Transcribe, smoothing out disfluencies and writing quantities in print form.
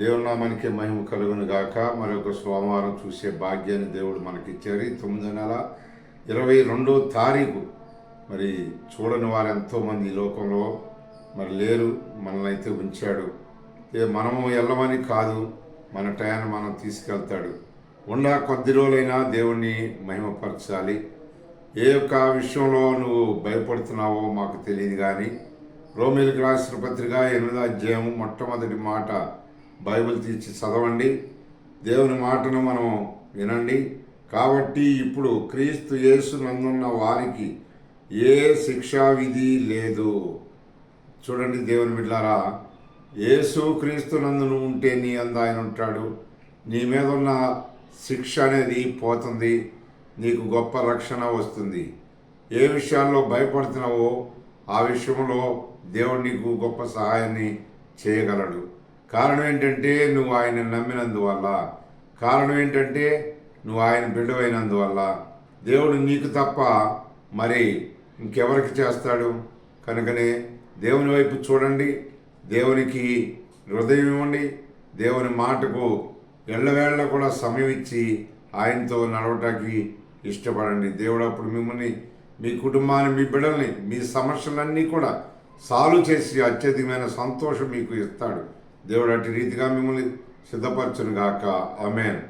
దేవుని నామానికి మహిమ కలుగును గాక. మరొక సోమవారం చూసే భాగ్యాన్ని దేవుడు మనకిచ్చారు. 9వ నెల 22వ తారీఖు. మరి చూడని వారు ఎంతోమంది ఈ లోకంలో మరి లేరు. మనల్ని అయితే ఉంచాడు. మనము వెళ్ళమని కాదు, మన టయాన్ని మనం తీసుకెళ్తాడు. ఉన్న కొద్ది రోజులైనా దేవుణ్ణి మహిమపరచాలి. ఏ యొక్క విషయంలో నువ్వు భయపడుతున్నావో మాకు తెలియదు, కానీ రోమీయులకు రాసిన పత్రిక 8వ అధ్యాయం మొట్టమొదటి మాట బైబిల్ తీర్చి చదవండి. దేవుని మాటను మనం వినండి. కాబట్టి ఇప్పుడు క్రీస్తు యేసు నందున్న వారికి ఏ శిక్షా విధి లేదు. చూడండి దేవుని బిడ్డలారా, యేసు క్రీస్తు నందును ఉంటే నీ అందు ఆయన ఉంటాడు. నీ మీద ఉన్న శిక్ష అనేది పోతుంది. నీకు గొప్ప రక్షణ వస్తుంది. ఏ విషయాల్లో భయపడుతున్నావో ఆ విషయంలో దేవుడు నీకు గొప్ప సహాయాన్ని చేయగలడు. కారణం ఏంటంటే నువ్వు ఆయన నమ్మినందువల్ల. కారణం ఏంటంటే నువ్వు ఆయన బిడ్డవైనందువల్ల. దేవుడు నీకు తప్ప మరి ఇంకెవరికి చేస్తాడు? కనుకనే దేవుని వైపు చూడండి, దేవునికి హృదయం ఇవ్వండి, దేవుని మాటకు ఎళ్ళవేళ్ళ కూడా సమయం ఇచ్చి ఆయనతో నడవటానికి ఇష్టపడండి. దేవుడు అప్పుడు మిమ్మల్ని, మీ కుటుంబాన్ని, మీ బిడ్డల్ని, మీ సమస్యలన్నీ కూడా సాల్వ్ చేసి అత్యధికమైన సంతోషం మీకు ఇస్తాడు. దేవుడు అట్టి రీతిగా మిమ్మల్ని సిద్ధపరచును గాక. ఆమేన్.